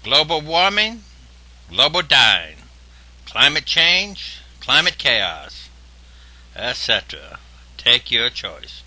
Global warming, global dying, climate change, climate chaos, etc. Take your choice.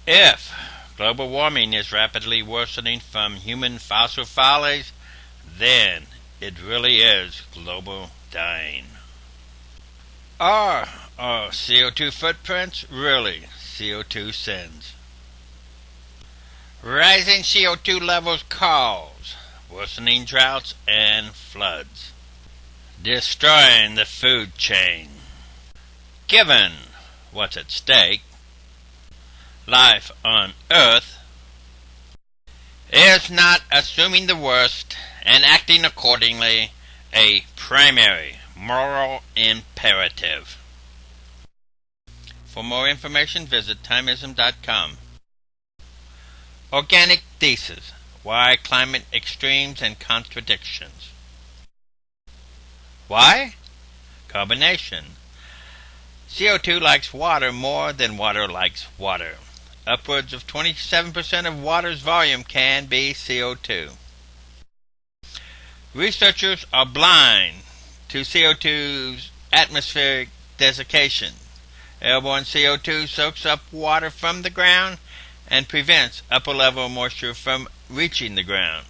If global warming is rapidly worsening from human fossil follies, then it really is global dying. Are our CO2 footprints really CO2 sins? Rising CO2 levels cause worsening droughts and floods, destroying the food chain. Given what's at stake, life on Earth is not assuming the worst and acting accordingly a primary moral imperative. For more information, visit timeism.com. Organic thesis: why climate extremes and contradictions. Why? Carbonation. CO2 likes water more than water likes water. Upwards of 27% of water's volume can be CO2. Researchers are blind to CO2's atmospheric desiccation. Airborne CO2 soaks up water from the ground and prevents upper-level moisture from reaching the ground.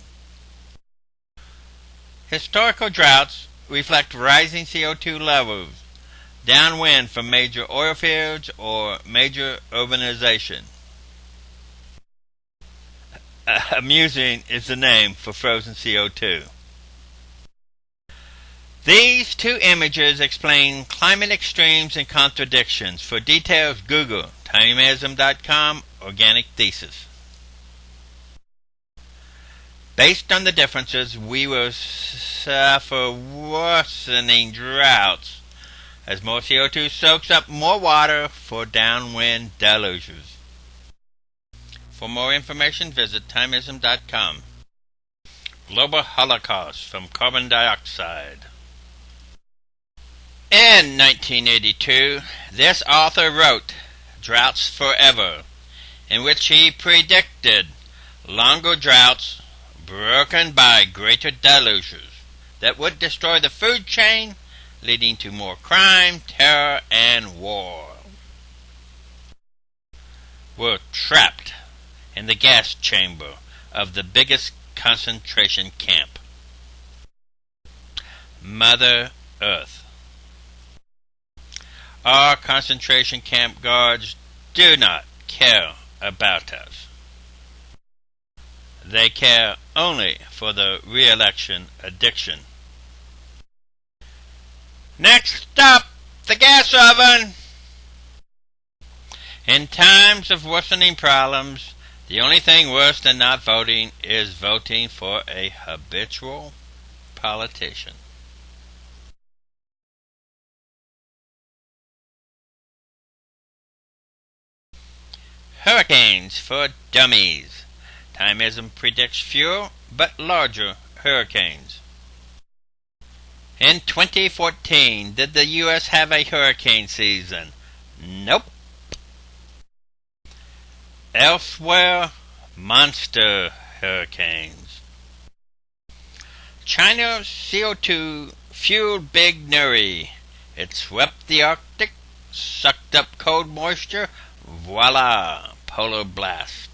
Historical droughts reflect rising CO2 levels downwind from major oil fields or major urbanization. Amusing is the name for frozen CO2. These two images explain climate extremes and contradictions. For details, Google timeism.com organic thesis. Based on the differences, we will suffer worsening droughts as more CO2 soaks up more water for downwind deluges. For more information, visit timeism.com. Global Holocaust from carbon dioxide. In 1982, this author wrote Droughts Forever, in which he predicted longer droughts broken by greater deluges that would destroy the food chain, leading to more crime, terror, and war. We're trapped in the gas chamber of the biggest concentration camp, Mother Earth. Our concentration camp guards do not care about us. They care only for the re-election addiction. Next up, the gas oven. In times of worsening problems, the only thing worse than not voting is voting for a habitual politician. Hurricanes for dummies. Timeism predicts fewer but larger hurricanes. In 2014, did the U.S. have a hurricane season? Nope. Elsewhere, monster hurricanes. China's CO2 fueled Big Nuri. It swept the Arctic, sucked up cold moisture, voila, polar blast.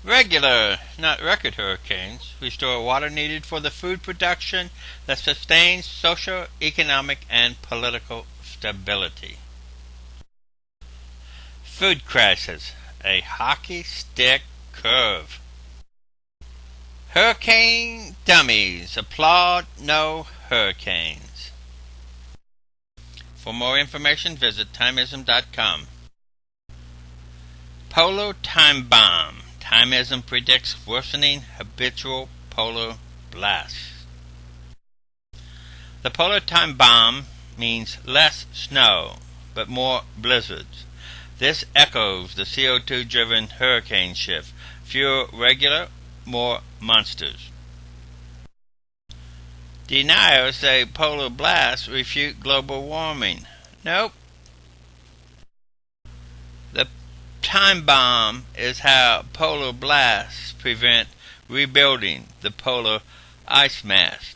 Regular, not record hurricanes, restore water needed for the food production that sustains social, economic, and political stability. Food crisis, a hockey stick curve. Hurricane dummies applaud no hurricanes. For more information, visit timeism.com. Polar time bomb. Timeism predicts worsening habitual polar blasts. The polar time bomb means less snow, but more blizzards. This echoes the CO2-driven hurricane shift. Fewer regular, more monsters. Deniers say polar blasts refute global warming. Nope. The time bomb is how polar blasts prevent rebuilding the polar ice mass.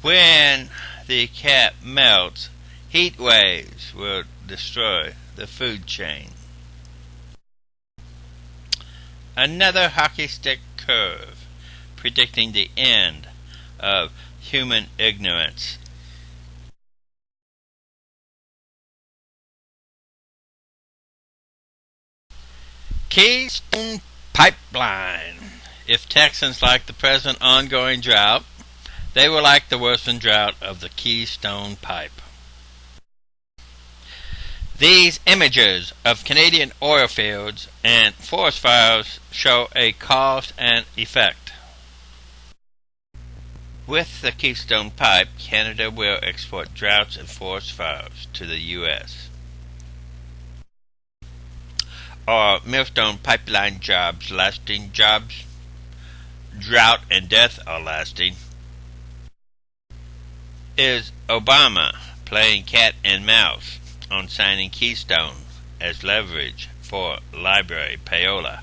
When the cap melts, heat waves will destroy the food chain. Another hockey stick curve predicting the end of human ignorance. Keystone Pipeline. If Texans like the present ongoing drought, they will like the worsened drought of the Keystone Pipe. These images of Canadian oil fields and forest fires show a cause and effect. With the Keystone Pipe, Canada will export droughts and forest fires to the U.S. Are Millstone Pipeline jobs lasting jobs? Drought and death are lasting. Is Obama playing cat and mouse on signing Keystone as leverage for library payola?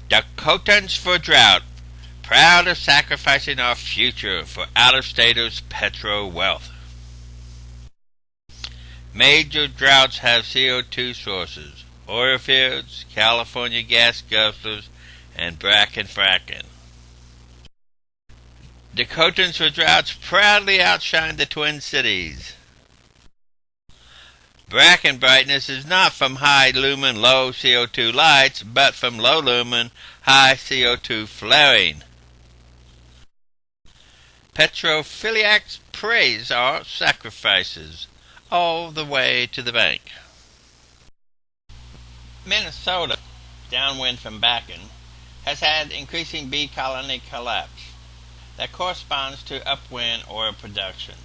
Dakotans for drought, proud of sacrificing our future for out-of-staters' petro wealth. Major droughts have CO2 sources: oil fields, California gas guzzlers, and Bracken fracking. Dakotans for droughts proudly outshine the Twin Cities. Bracken brightness is not from high lumen, low CO2 lights, but from low lumen, high CO2 flaring. Petrophiliacs praise our sacrifices all the way to the bank. Minnesota, downwind from Bracken, has had increasing bee colony collapse that corresponds to upwind oil production.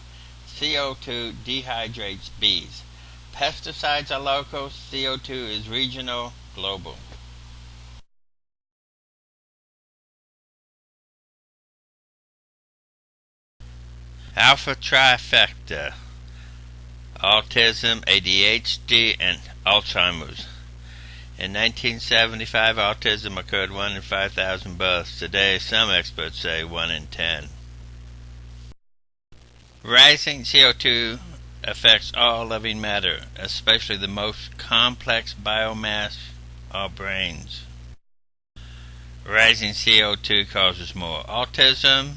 CO2 dehydrates bees. Pesticides are local, CO2 is regional, global. Alpha trifecta: autism, ADHD, and Alzheimer's. In 1975, autism occurred 1 in 5,000 births. Today, some experts say 1 in 10. Rising CO2 affects all living matter, especially the most complex biomass, our brains. Rising CO2 causes more autism,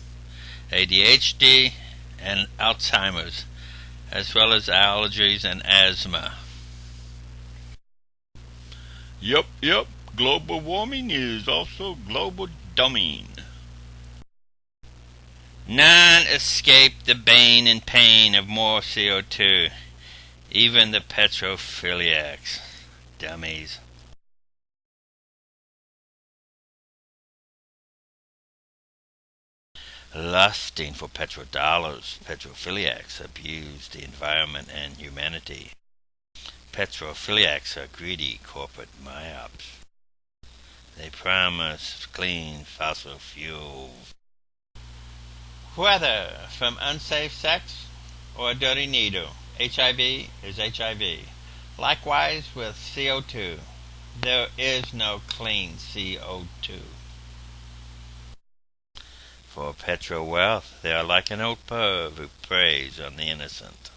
ADHD, and Alzheimer's, as well as allergies and asthma. Yup, global warming is also global dumbing. None escape the bane and pain of more CO2, even the petrophiliacs. Dummies. Lusting for petrodollars, petrophiliacs abuse the environment and humanity. Petrophiliacs are greedy corporate myops. They promise clean fossil fuels. Whether from unsafe sex or a dirty needle, HIV is HIV. Likewise with CO2, there is no clean CO2. For petro wealth, they are like an old perv who preys on the innocent.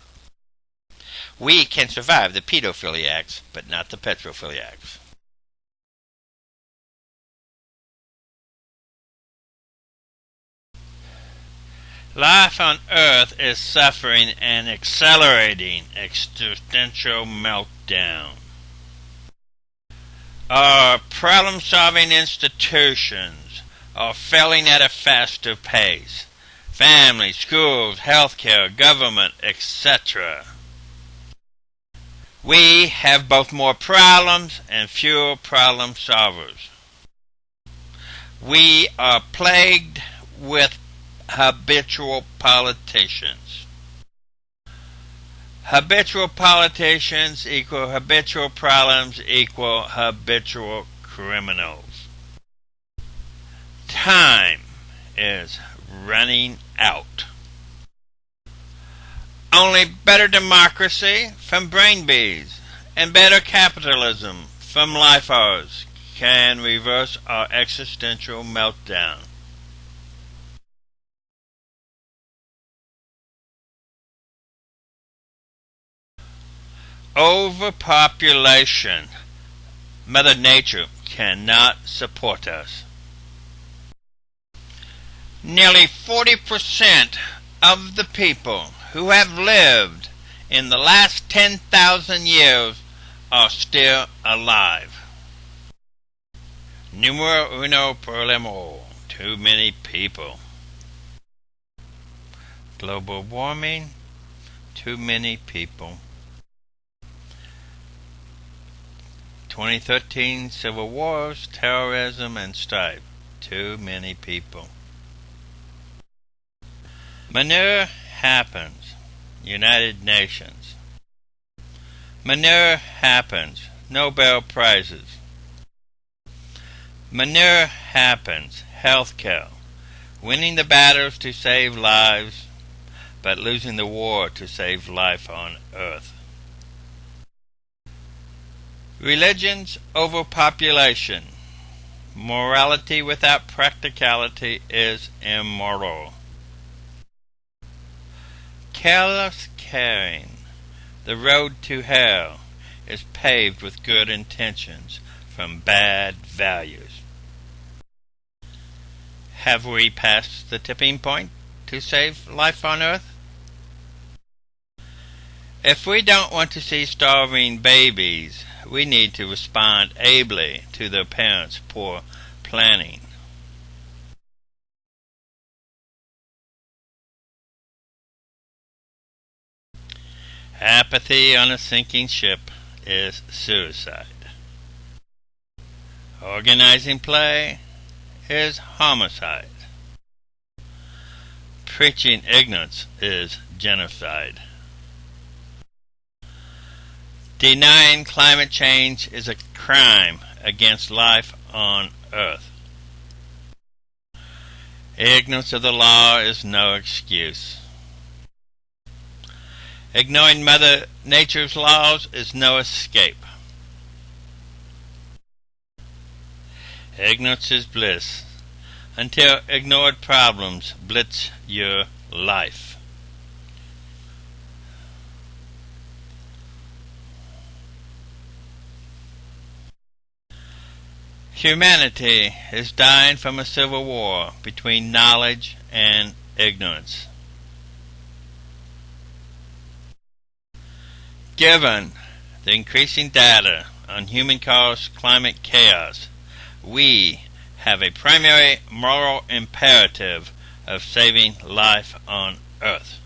We can survive the pedophiliacs, but not the petrophiliacs. Life on Earth is suffering an accelerating existential meltdown. Our problem-solving institutions are failing at a faster pace. Families, schools, healthcare, government, etc. We have both more problems and fewer problem solvers. We are plagued with habitual politicians. Habitual politicians equal habitual problems equal habitual criminals. Time is running out. Only better democracy from brain bees and better capitalism from life hours can reverse our existential meltdown. Overpopulation. Mother Nature cannot support us. Nearly 40% of the people who have lived in the last 10,000 years are still alive. Numero uno problema. Too many people. Global warming. Too many people. 2013 civil wars, terrorism, and strife. Too many people. Manure happens. United Nations. Manure happens. Nobel Prizes. Manure happens. Healthcare. Winning the battles to save lives, but losing the war to save life on Earth. Religion's overpopulation. Morality without practicality is immoral. Careless caring. The road to hell is paved with good intentions from bad values. Have we passed the tipping point to save life on Earth? If we don't want to see starving babies, we need to respond ably to their parents' poor planning. Apathy on a sinking ship is suicide. Organizing play is homicide. Preaching ignorance is genocide. Denying climate change is a crime against life on Earth. Ignorance of the law is no excuse. Ignoring Mother Nature's laws is no escape. Ignorance is bliss until ignored problems blitz your life. Humanity is dying from a civil war between knowledge and ignorance. Given the increasing data on human-caused climate chaos, we have a primary moral imperative of saving life on Earth.